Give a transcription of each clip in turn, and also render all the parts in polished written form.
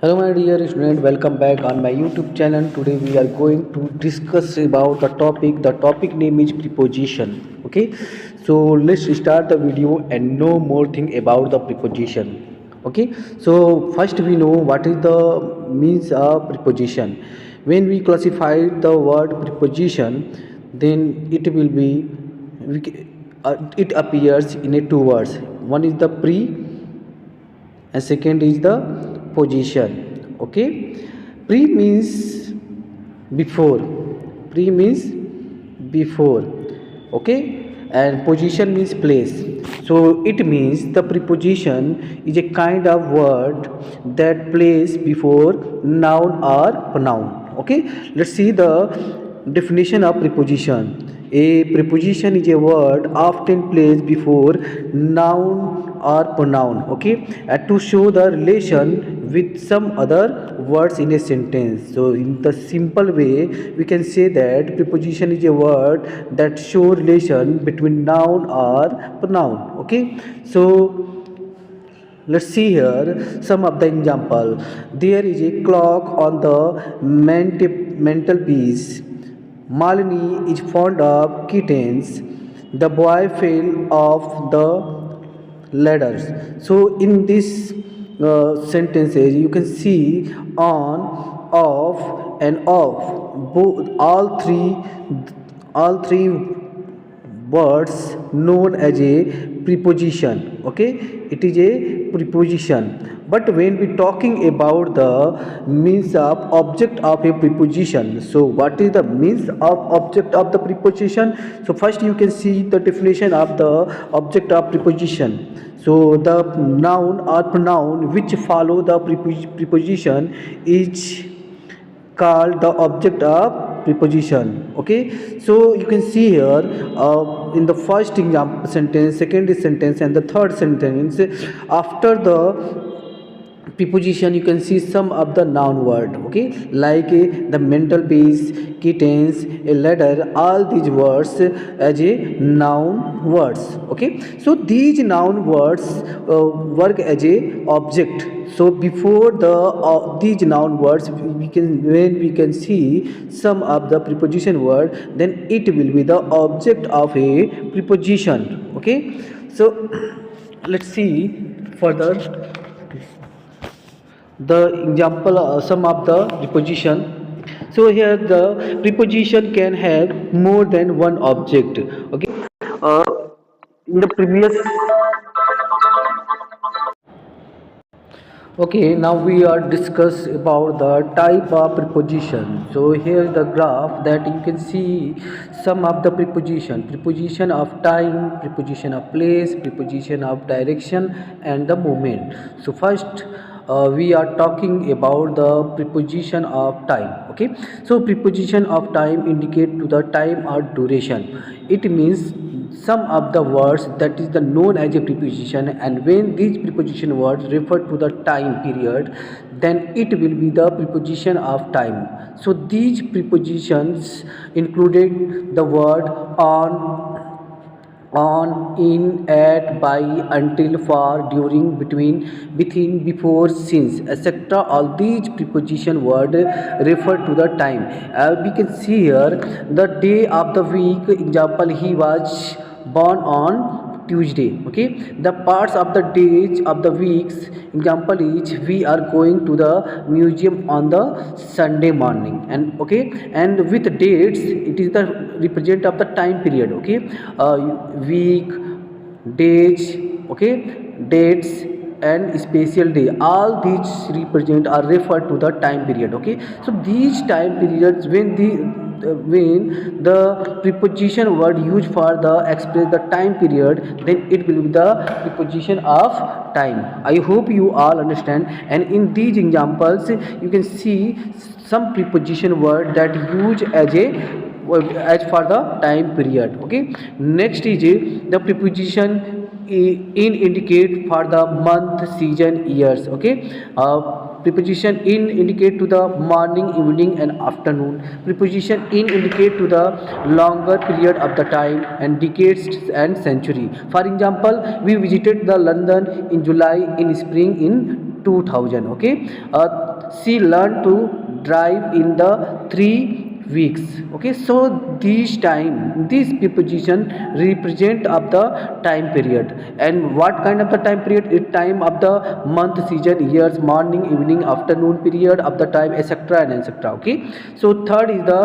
Hello my dear student, welcome back on my YouTube channel. Today we are going to discuss about the topic name is preposition. Okay, so let's start the video and know more thing about the preposition. Okay, so first we know what is the means of preposition. When we classify the word preposition, then it appears in a two words. One is the pre and second is the position. Okay, pre means before, pre means before. Okay, and position means place. So it means the preposition is a kind of word that place before noun or pronoun. Okay, let's see the definition of preposition. A preposition is a word often placed before noun or pronoun, okay, to show the relation with some other words in a sentence. So in the simple way we can say that preposition is a word that show relation between noun or pronoun. Okay, so let's see here some of the example. There is a clock on the mantelpiece. Malini is fond of kittens. The boy fell off the ladders. So in this sentences you can see on, off, and off. Both all three words known as a preposition. Okay, it is a preposition. But when we talking about the means of object of a preposition, so what is the means of object of the preposition? So first you can see the definition of the object of preposition. So the noun or pronoun which follow the preposition is called the object of preposition. Okay, so you can see here in the first example sentence, second sentence, and the third sentence, after the preposition you can see some of the noun word. Okay, like the mental base, kittens, a ladder, all these words as a noun words. Okay, so these noun words work as a object. So before the these noun words we can, when we can see some of the preposition word, then it will be the object of a preposition. Okay, so let's see further the example, some of the preposition. So here the preposition can have more than one object. Okay, uh, in the previous, okay, now we are discuss about the type of preposition. So here is the graph that you can see some of the preposition of time, preposition of place, preposition of direction, and the movement. So first we are talking about the preposition of time. Okay, so preposition of time indicate to the time or duration. It means some of the words that is the known as a preposition, and when these preposition words refer to the time period, then it will be the preposition of time. So these prepositions included the word on, in, at, by, until, for, during, between, within, before, since, etc. All these preposition word refer to the time. We can see here the day of the week. Example, he was born on Tuesday. Okay, the parts of the days of the weeks. Example is we are going to the museum on the Sunday morning. And okay, and with dates it is the represent of the time period. Okay, week, days, okay, dates, and special day, all these represent or refer to the time period. Okay, so these time periods, when the preposition word used for the express the time period, then it will be the preposition of time. I hope you all understand. And in these examples you can see some preposition word that use as for the time period. Okay, next is the preposition in indicate for the month, season, years. Okay, preposition in indicate to the morning, evening, and afternoon. Preposition in indicate to the longer period of the time, and decades and century. For example, we visited the London in July, in spring in 2000. Okay, she learned to drive in the 3 weeks. Okay, so this preposition represent of the time period. And what kind of the time period? It time of the month, season, years, morning, evening, afternoon, period of the time, etc. and etc. Okay, so third is the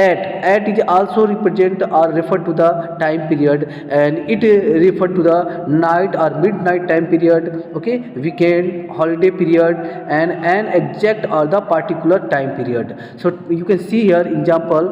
at is also represent or refer to the time period, and it refer to the night or midnight time period. Okay, weekend, holiday period, and an exact or the particular time period. So you can see here example: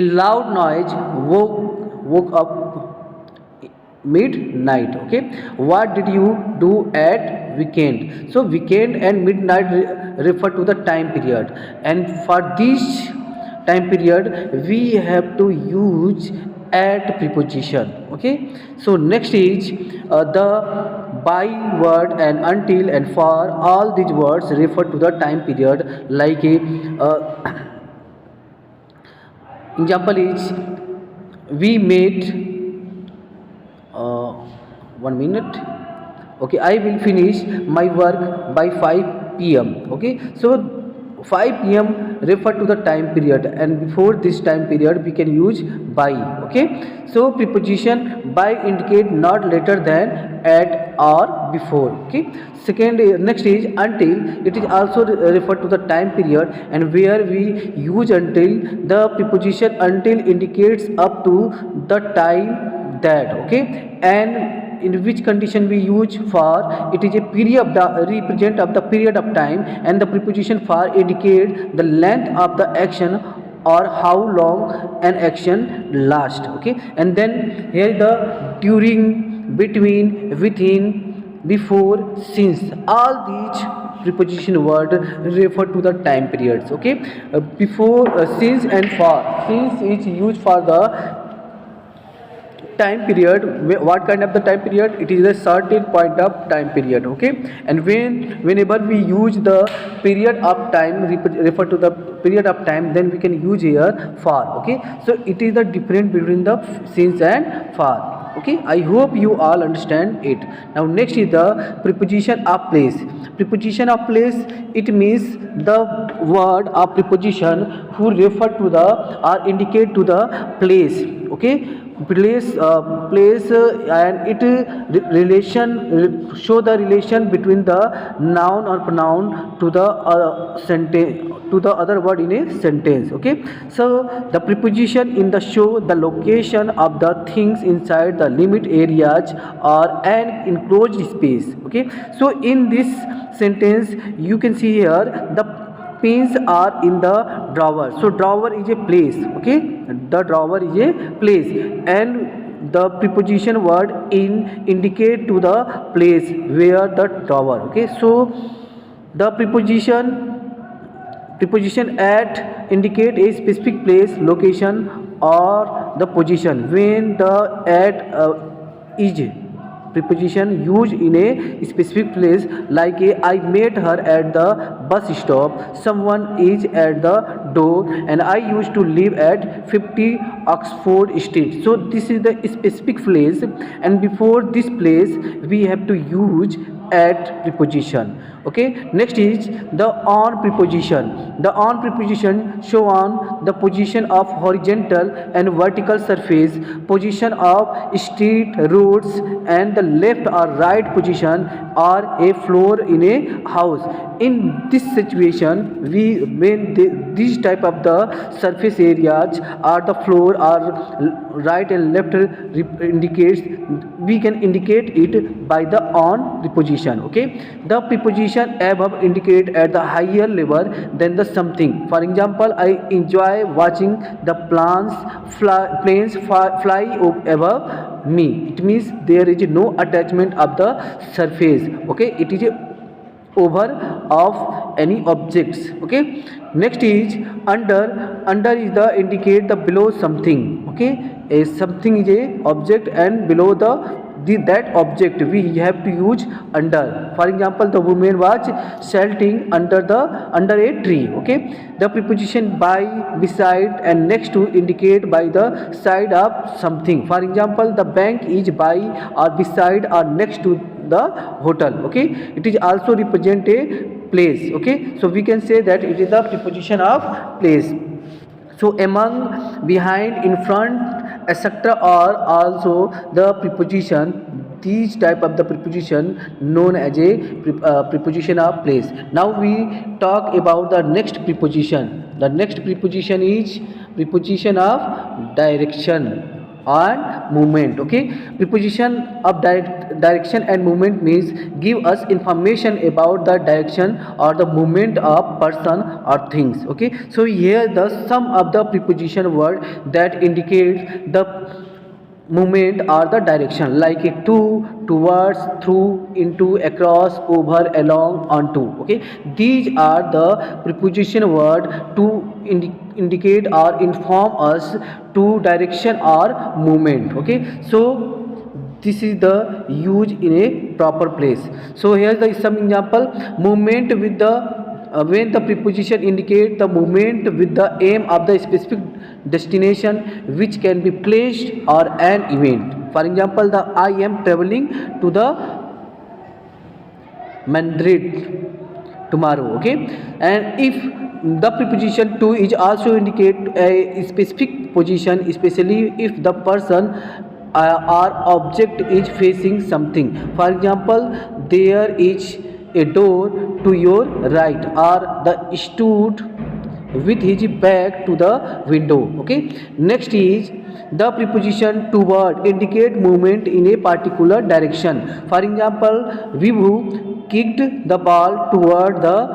a loud noise woke up midnight. Okay, what did you do at weekend? So weekend and midnight refer to the time period, and for this time period we have to use at preposition. Okay, so next is the by word and until and for. All these words refer to the time period, like a example is we made 1 minute. Okay, I will finish my work by 5 p.m. Okay, so 5 p.m. refer to the time period, and before this time period we can use by. Okay, so preposition by indicate not later than, at, or before. Okay, second next is until. It is also refer to the time period, and where we use until, the preposition until indicates up to the time that. Okay, and in which condition we use for? It is a period of the represent of the period of time, and the preposition for indicate the length of the action or how long an action lasts. Okay, and then here the during, between, within, before, since. All these preposition word refer to the time periods. Okay, before, since, and for. Since is used for the time period. What kind of the time period? It is a certain point of time period. Okay, and whenever we use the period of time, refer to the period of time, then we can use here for. Okay, so it is the difference between the since and for. Okay, I hope you all understand it. Now next is the preposition of place. Preposition of place, it means the word or preposition who refer to the or indicate to the place. Okay, place and it relation show the relation between the noun or pronoun to the sentence, to the other word in a sentence. Okay, so the preposition in the show the location of the things inside the limit areas or an enclosed space. Okay, so in this sentence you can see here the pins are in the drawer. So drawer is a place. Okay, the drawer is a place, and the preposition word in indicate to the place where the drawer. Okay, so the preposition at indicate a specific place, location, or the position. When the at is preposition used in a specific place, like I met her at the bus stop, someone is at the door, and I used to live at 50 Oxford Street. So this is the specific place, and before this place we have to use at preposition. Okay, next is the on preposition. The on preposition show on the position of horizontal and vertical surface, position of street, roads, and the left or right position or a floor in a house. In this situation, when this type of the surface areas or the floor or right and left indicates, we can indicate it by the on preposition. Okay, the preposition above indicate at the higher level than the something. For example, I enjoy watching the planes fly above me. It means there is no attachment of the surface. Okay, it is over of any objects. Okay, next is under. Under is the indicate the below something. Okay, a something is a object, and below that object we have to use under. For example, the woman was sheltering under a tree. Okay, the preposition by, beside, and next to indicate by the side of something. For example, the bank is by or beside or next to the hotel. Okay, it is also represent a place. Okay, so we can say that it is the preposition of place. So among, behind, in front, etc. are also the preposition. These type of the preposition known as a preposition of place. Now we talk about the next preposition. The next preposition is preposition of direction and movement. Okay, preposition of direction and movement means give us information about the direction or the movement of person or things. Okay, so here the some of the preposition word that indicates the movement or the direction, like a to, towards, through, into, across, over, along, onto. Okay, these are the preposition word to indicate or inform us to direction or movement. Okay, so this is the use in a proper place. So here is the some example. Movement with the when the preposition indicate the movement with the aim of the specific destination, which can be placed or an event. For example, the I am traveling to the Madrid tomorrow. Okay, and if the preposition to is also indicate a specific position, especially if the person or object is facing something. For example, there is a door to your right, or the stood with his back to the window. Okay, next is the preposition toward indicate movement in a particular direction. For example, Vibhu kicked the ball toward the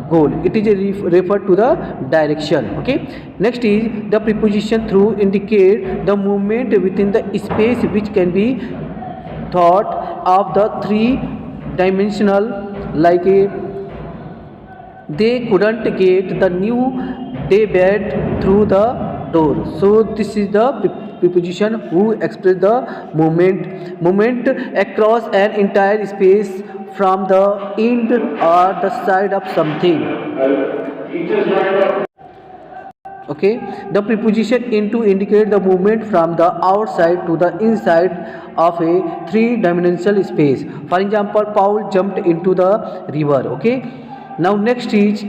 goal. It is referred to the direction. Okay, next is the preposition through indicate the movement within the space, which can be thought of the three dimensional, like a they couldn't get the new day bed through the door. So this is the preposition who express the movement across an entire space from the end or the side of something. Okay, the preposition into indicate the movement from the outside to the inside of a three-dimensional space. For example, Paul jumped into the river. Okay, now next is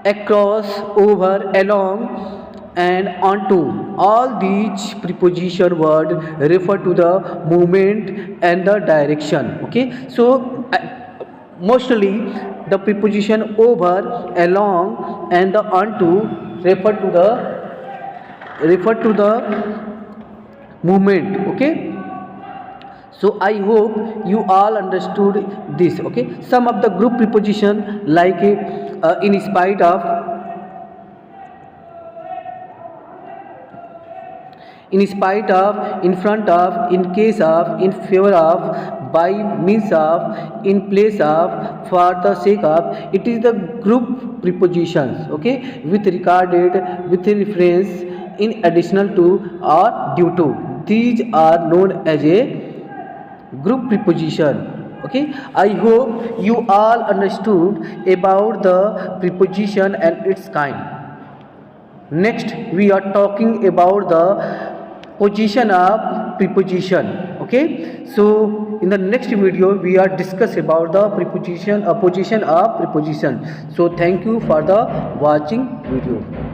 across, over, along, and onto. All these preposition word refer to the movement and the direction. Okay, so mostly the preposition over, along, and the onto refer to the movement. Okay, so I hope you all understood this. Okay, some of the group preposition, like in spite of, in spite of, in front of, in case of, in favor of, by means of, in place of, for the sake of. It is the group prepositions. Okay, with regarded, with reference, in additional to, or due to. These are known as a group preposition. Okay, I hope you all understood about the preposition and its kind. Next we are talking about the position of preposition. Okay, so in the next video we are discuss about the preposition, position of preposition. So thank you for the watching video.